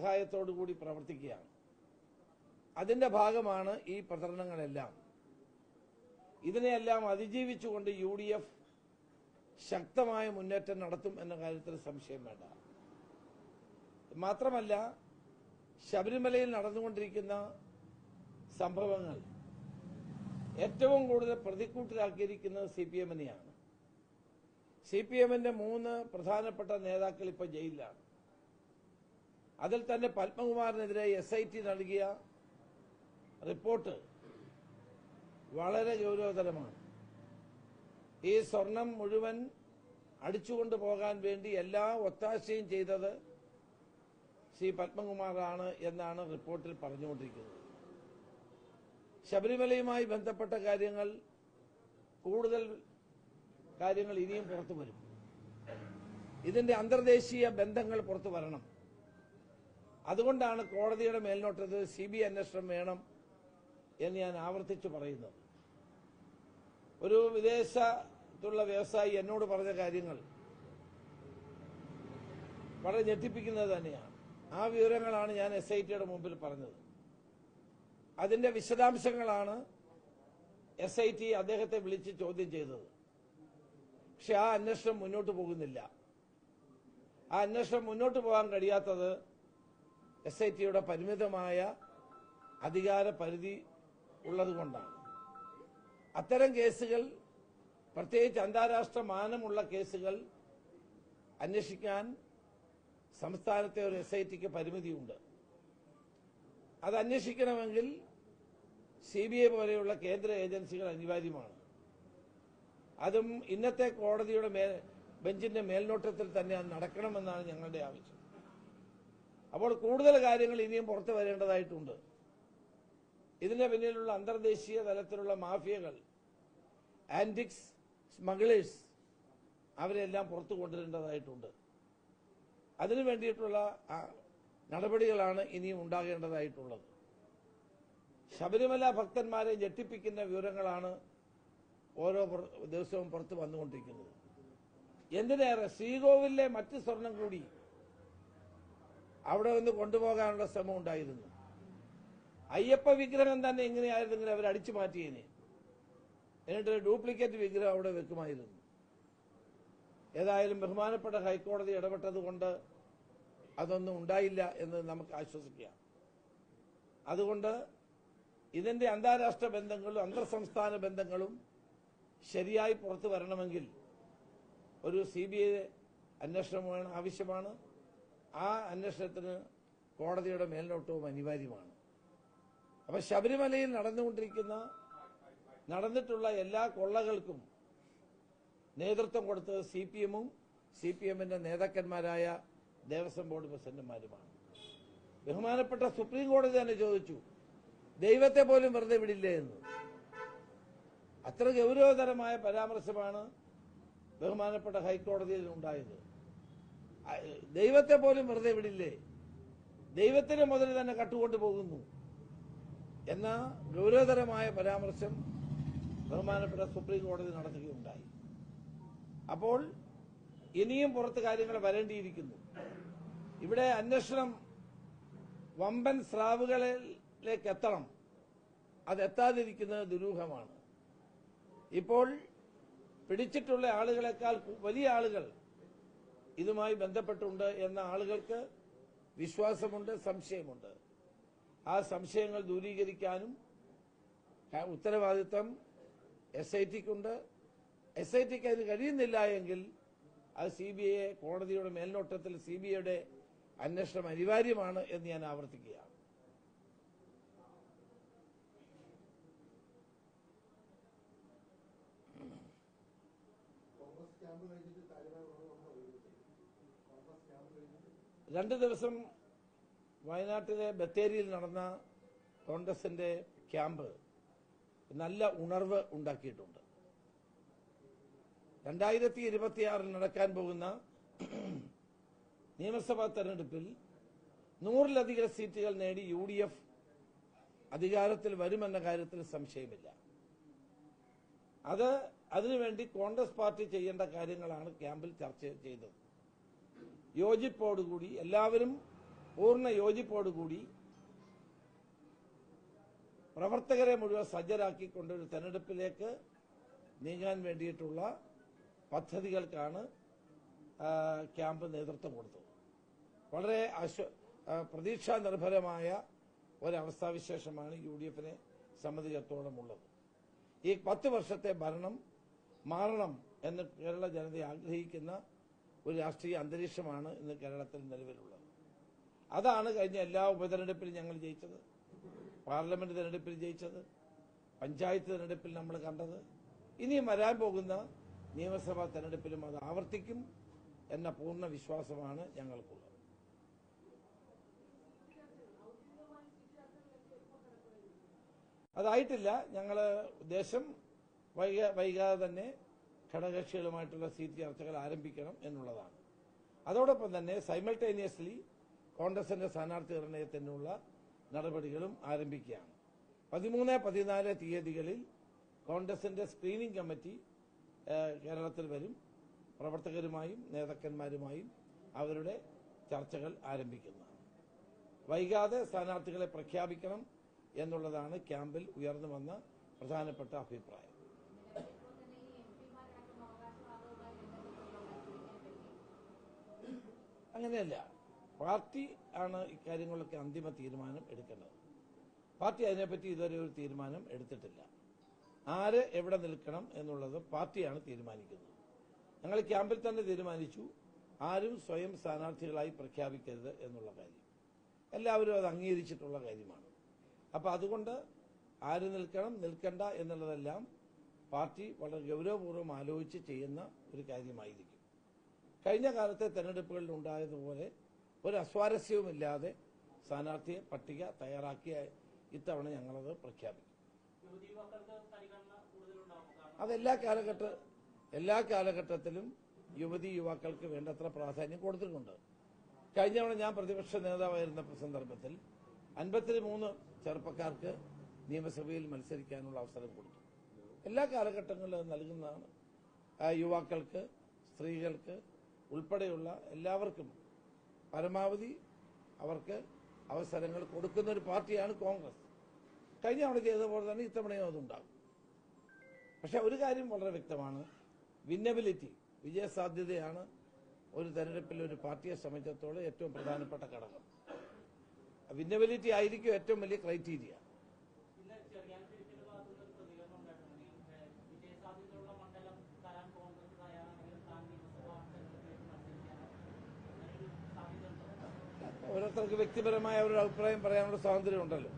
സഹായത്തോടുകൂടി പ്രവർത്തിക്കുകയാണ്. അതിന്റെ ഭാഗമാണ് ഈ പ്രചരണങ്ങളെല്ലാം. ഇതിനെയെല്ലാം അതിജീവിച്ചുകൊണ്ട് UDF ശക്തമായ മുന്നേറ്റം നടത്തും എന്ന കാര്യത്തിൽ സംശയം വേണ്ട. മാത്രമല്ല, ശബരിമലയിൽ നടന്നുകൊണ്ടിരിക്കുന്ന സംഭവങ്ങൾ ഏറ്റവും കൂടുതൽ പ്രതിക്കൂട്ടിലാക്കിയിരിക്കുന്നത് CPM-നെയാണ്. CPM-ന്റെ 3 പ്രധാനപ്പെട്ട നേതാക്കൾ ഇപ്പോൾ ജയിലിലാണ്. അതിൽ തന്നെ പത്മകുമാറിനെതിരെ SIT നൽകിയ റിപ്പോർട്ട് വളരെ ഗൗരവതരമാണ്. ഈ സ്വർണം മുഴുവൻ അടിച്ചുകൊണ്ടു പോകാൻ വേണ്ടി എല്ലാ ഒത്താശയും ചെയ്തത് ശ്രീ പത്മകുമാറാണ് എന്നാണ് റിപ്പോർട്ടിൽ പറഞ്ഞുകൊണ്ടിരിക്കുന്നത്. ശബരിമലയുമായി ബന്ധപ്പെട്ട കൂടുതൽ കാര്യങ്ങൾ ഇനിയും പുറത്തു വരും. ഇതിന്റെ അന്തർദേശീയ ബന്ധങ്ങൾ പുറത്തു വരണം. അതുകൊണ്ടാണ് കോടതിയുടെ മേൽനോട്ടത്തിൽ CBI അന്വേഷണം വേണം എന്ന് ഞാൻ ആവർത്തിച്ചു പറയുന്നത്. ഒരു വിദേശത്തുള്ള വ്യവസായി എന്നോട് പറഞ്ഞ കാര്യങ്ങൾ വളരെ ഞെട്ടിപ്പിക്കുന്നത് തന്നെയാണ്. ആ വിവരങ്ങളാണ് ഞാൻ SITയുടെ മുമ്പിൽ പറഞ്ഞത്. അതിന്റെ വിശദാംശങ്ങളാണ് SIT അദ്ദേഹത്തെ വിളിച്ച് ചോദ്യം ചെയ്തത്. പക്ഷെ ആ അന്വേഷണം മുന്നോട്ട് പോകുന്നില്ല. ആ അന്വേഷണം മുന്നോട്ട് പോകാൻ കഴിയാത്തത് SITയുടെ പരിമിതമായ അധികാര പരിധി ഉള്ളതുകൊണ്ടാണ്. അത്തരം കേസുകൾ, പ്രത്യേകിച്ച് അന്താരാഷ്ട്ര മാനമുള്ള കേസുകൾ അന്വേഷിക്കാൻ സംസ്ഥാനത്തെ ഒരു SITക്ക് പരിമിതിയുണ്ട്. അത് അന്വേഷിക്കണമെങ്കിൽ CBI പോലെയുള്ള കേന്ദ്ര ഏജൻസികൾ അനിവാര്യമാണ്. അതും ഇന്നത്തെ കോടതിയുടെ ബെഞ്ചിന്റെ മേൽനോട്ടത്തിൽ തന്നെ അത് നടക്കണമെന്നാണ് ഞങ്ങളുടെ ആവശ്യം. അപ്പോൾ കൂടുതൽ കാര്യങ്ങൾ ഇനിയും പുറത്തു വരേണ്ടതായിട്ടുണ്ട്. ഇതിന് പിന്നിലുള്ള അന്തർദേശീയ തലത്തിലുള്ള മാഫിയകൾ, ആന്റിക്സ് സ്മഗ്ലേഴ്സ്, അവരെല്ലാം പുറത്തു കൊണ്ടുവരേണ്ടതായിട്ടുണ്ട്. അതിനു വേണ്ടിയിട്ടുള്ള നടപടികളാണ് ഇനിയും ഉണ്ടാകേണ്ടതായിട്ടുള്ളത്. ശബരിമല ഭക്തന്മാരെ ഞെട്ടിപ്പിക്കുന്ന വിവരങ്ങളാണ് ഓരോ ദിവസവും പുറത്തു വന്നുകൊണ്ടിരിക്കുന്നത്. എന്തിനേറെ, ശ്രീകോവിലെ മറ്റ് സ്വർണം കൂടി അവിടെ നിന്ന് കൊണ്ടുപോകാനുള്ള ശ്രമം ഉണ്ടായിരുന്നു. അയ്യപ്പ വിഗ്രഹം തന്നെ എങ്ങനെയായിരുന്നെങ്കിൽ അവർ അടിച്ചു മാറ്റിയേനെ. എന്നിട്ട് ഡ്യൂപ്ലിക്കേറ്റ് വിഗ്രഹം അവിടെ വെക്കുമായിരുന്നു. ഏതായാലും ബഹുമാനപ്പെട്ട ഹൈക്കോടതി ഇടപെട്ടതുകൊണ്ട് അതൊന്നും ഉണ്ടായില്ല എന്ന് നമുക്ക് ആശ്വസിക്കാം. അതുകൊണ്ട് ഇതിന്റെ അന്താരാഷ്ട്ര ബന്ധങ്ങളും അന്തർ സംസ്ഥാന ബന്ധങ്ങളും ശരിയായി പുറത്തു വരണമെങ്കിൽ ഒരു CBI അന്വേഷണം ആവശ്യമാണ്. ആ അന്വേഷണത്തിന് കോടതിയുടെ മേൽനോട്ടവും അനിവാര്യമാണ്. അപ്പൊ ശബരിമലയിൽ നടന്നിട്ടുള്ള എല്ലാ കൊള്ളകൾക്കും നേതൃത്വം കൊടുത്തത് CPM-ഉം CPM-ന്റെ നേതാക്കന്മാരായ ദേവസ്വം ബോർഡ് പ്രസിഡന്റുമാരുമാണ്. ബഹുമാനപ്പെട്ട സുപ്രീം കോടതി തന്നെ ചോദിച്ചു, ദൈവത്തെ പോലും വെറുതെ വിടില്ലേ എന്ന്. അത്ര ഗൗരവതരമായ പരാമർശമാണ് ബഹുമാനപ്പെട്ട ഹൈക്കോടതിയിൽ ഉണ്ടായത്. ദൈവത്തെ പോലും വെറുതെ വിടില്ലേ, ദൈവത്തിന് മുതൽ തന്നെ കട്ടുകൊണ്ടു പോകുന്നു എന്ന ഗൗരവതരമായ പരാമർശം ബഹുമാനപ്പെട്ട സുപ്രീം കോടതി നടത്തുകയുണ്ടായി. അപ്പോൾ ഇനിയും പുറത്ത് കാര്യങ്ങൾ വരേണ്ടിയിരിക്കുന്നു. ഇവിടെ അന്വേഷണം വമ്പൻ സ്രാവുകളിലേക്ക് എത്തണം. അതെത്താതിരിക്കുന്നത് ദുരൂഹമാണ്. ഇപ്പോൾ പിടിച്ചിട്ടുള്ള ആളുകളെക്കാൾ വലിയ ആളുകൾ ഇതുമായി ബന്ധപ്പെട്ടുണ്ട് എന്ന ആളുകൾക്ക് വിശ്വാസമുണ്ട്, സംശയമുണ്ട്. ആ സംശയങ്ങൾ ദൂരീകരിക്കാനും ഉത്തരവാദിത്വം SITക്കുണ്ട്. SITക്ക് അതിന് കഴിയുന്നില്ല എങ്കിൽ അത് CBI കോടതിയുടെ മേൽനോട്ടത്തിൽ CBIയുടെ അന്വേഷണം അനിവാര്യമാണ് എന്ന് ഞാൻ ആവർത്തിക്കുകയാണ്. രണ്ട് ദിവസം വയനാട്ടിലെ ബത്തേരിയിൽ നടന്ന കോൺഗ്രസിന്റെ ക്യാമ്പ് നല്ല ഉണർവ് ഉണ്ടാക്കിയിട്ടുണ്ട്. 2026 നടക്കാൻ പോകുന്ന നിയമസഭാ തെരഞ്ഞെടുപ്പിൽ 100-ലധികം സീറ്റുകൾ നേടി UDF അധികാരത്തിൽ വരുമെന്ന കാര്യത്തിൽ സംശയമില്ല. അതിനുവേണ്ടി കോൺഗ്രസ് പാർട്ടി ചെയ്യേണ്ട കാര്യങ്ങളാണ് ക്യാമ്പിൽ ചർച്ച ചെയ്തത്. യോജിപ്പോടുകൂടി എല്ലാവരും പൂർണ്ണ യോജിപ്പോടുകൂടി പ്രവർത്തകരെ മുഴുവൻ സജ്ജരാക്കിക്കൊണ്ടൊരു തെരഞ്ഞെടുപ്പിലേക്ക് നീങ്ങാൻ വേണ്ടിയിട്ടുള്ള പദ്ധതികൾക്കാണ് ക്യാമ്പ് നേതൃത്വം കൊടുത്തത്. വളരെ പ്രതീക്ഷാ നിർഭരമായ ഒരവസ്ഥാവിശേഷമാണ് UDF-നെ സംബന്ധിച്ചിടത്തോളം ഉള്ളത്. ഈ 10 വർഷത്തെ ഭരണം മാറണം എന്ന് കേരള ജനത ആഗ്രഹിക്കുന്ന ഒരു രാഷ്ട്രീയ അന്തരീക്ഷമാണ് ഇന്ന് കേരളത്തിൽ നിലവിലുള്ളത്. അതാണ് കഴിഞ്ഞ എല്ലാ ഉപതെരഞ്ഞെടുപ്പിലും ഞങ്ങൾ ജയിച്ചത്, പാർലമെന്റ് തെരഞ്ഞെടുപ്പിൽ ജയിച്ചത്, പഞ്ചായത്ത് തെരഞ്ഞെടുപ്പിൽ നമ്മൾ കണ്ടത്. ഇനിയും വരാൻ പോകുന്ന നിയമസഭാ തെരഞ്ഞെടുപ്പിലും അത് ആവർത്തിക്കും എന്ന പൂർണ്ണ വിശ്വാസമാണ് ഞങ്ങൾക്കുള്ളത്. അതായിട്ടില്ല. ഞങ്ങൾ ഉദ്ദേശം വൈകാതെ തന്നെ ഘടകകക്ഷികളുമായിട്ടുള്ള സീറ്റ് ചർച്ചകൾ ആരംഭിക്കണം എന്നുള്ളതാണ്. അതോടൊപ്പം തന്നെ സൈമൾട്ടേനിയസ്ലി കോൺഗ്രസിന്റെ സ്ഥാനാർത്ഥി നിർണയത്തിനുള്ള നടപടികളും ആരംഭിക്കുകയാണ്. 13, 14 തീയതികളിൽ കോൺഗ്രസിന്റെ സ്ക്രീനിംഗ് കമ്മിറ്റി കേരളത്തിൽ വരും. പ്രവർത്തകരുമായും നേതാക്കന്മാരുമായും അവരുടെ ചർച്ചകൾ ആരംഭിക്കുന്നതാണ്. വൈകാതെ സ്ഥാനാർത്ഥികളെ പ്രഖ്യാപിക്കണം എന്നുള്ളതാണ് ക്യാമ്പിൽ ഉയർന്നു വന്ന പ്രധാനപ്പെട്ട അഭിപ്രായം. അങ്ങനെയല്ല, പാർട്ടി ആണ് ഇക്കാര്യങ്ങളൊക്കെ അന്തിമ തീരുമാനം എടുക്കേണ്ടത്. പാർട്ടി അതിനെപ്പറ്റി ഇതുവരെ ഒരു തീരുമാനം എടുത്തിട്ടില്ല. ആര് എവിടെ നിൽക്കണം എന്നുള്ളത് പാർട്ടിയാണ് തീരുമാനിക്കുന്നത്. ഞങ്ങൾ ക്യാമ്പിൽ തന്നെ തീരുമാനിച്ചു, ആരും സ്വയം സ്ഥാനാർത്ഥികളായി പ്രഖ്യാപിക്കരുത് എന്നുള്ള കാര്യം. എല്ലാവരും അത് അംഗീകരിച്ചിട്ടുള്ള കാര്യമാണ്. അപ്പൊ അതുകൊണ്ട് ആര് നിൽക്കണം നിൽക്കണ്ട എന്നുള്ളതെല്ലാം പാർട്ടി വളരെ ഗൗരവപൂർവ്വം ആലോചിച്ച് ചെയ്യുന്ന ഒരു കാര്യമായിരിക്കും. കഴിഞ്ഞ കാലത്തെ തെരഞ്ഞെടുപ്പുകളിൽ ഉണ്ടായതുപോലെ ഒരു അസ്വാരസ്യവുമില്ലാതെ സ്ഥാനാർത്ഥിയെ പട്ടിക തയ്യാറാക്കിയ ഇത്തവണ ഞങ്ങളത് പ്രഖ്യാപിക്കും. അത് എല്ലാ കാലഘട്ടത്തിലും യുവതി യുവാക്കൾക്ക് വേണ്ടത്ര പ്രാധാന്യം കൊടുത്തിട്ടുണ്ട്. കഴിഞ്ഞ തവണ ഞാൻ പ്രതിപക്ഷ നേതാവായിരുന്ന സന്ദർഭത്തിൽ 53 ചെറുപ്പക്കാർക്ക് നിയമസഭയിൽ മത്സരിക്കാനുള്ള അവസരം കൊടുത്തു. എല്ലാ കാലഘട്ടങ്ങളിലും അത് നൽകുന്നതാണ്. യുവാക്കൾക്ക്, സ്ത്രീകൾക്ക് ഉൾപ്പെടെയുള്ള എല്ലാവർക്കും പരമാവധി അവർക്ക് അവസരങ്ങൾ കൊടുക്കുന്ന ഒരു പാർട്ടിയാണ് കോൺഗ്രസ്. കഴിഞ്ഞ തവണ ചെയ്തതുപോലെ തന്നെ ഇത്തവണയും അതുണ്ടാകും. പക്ഷെ ഒരു കാര്യം വളരെ വ്യക്തമാണ്, വിന്നബിലിറ്റി, വിജയസാധ്യതയാണ് ഒരു തെരഞ്ഞെടുപ്പിൽ ഒരു പാർട്ടിയെ സംബന്ധിച്ചിടത്തോളം ഏറ്റവും പ്രധാനപ്പെട്ട ഘടകം. വിന്നബിലിറ്റി ആയിരിക്കും ഏറ്റവും വലിയ ക്രൈറ്റീരിയ. ഓരോരുത്തർക്ക് വ്യക്തിപരമായ ഒരു അഭിപ്രായം പറയാനുള്ള സ്വാതന്ത്ര്യം ഉണ്ടല്ലോ.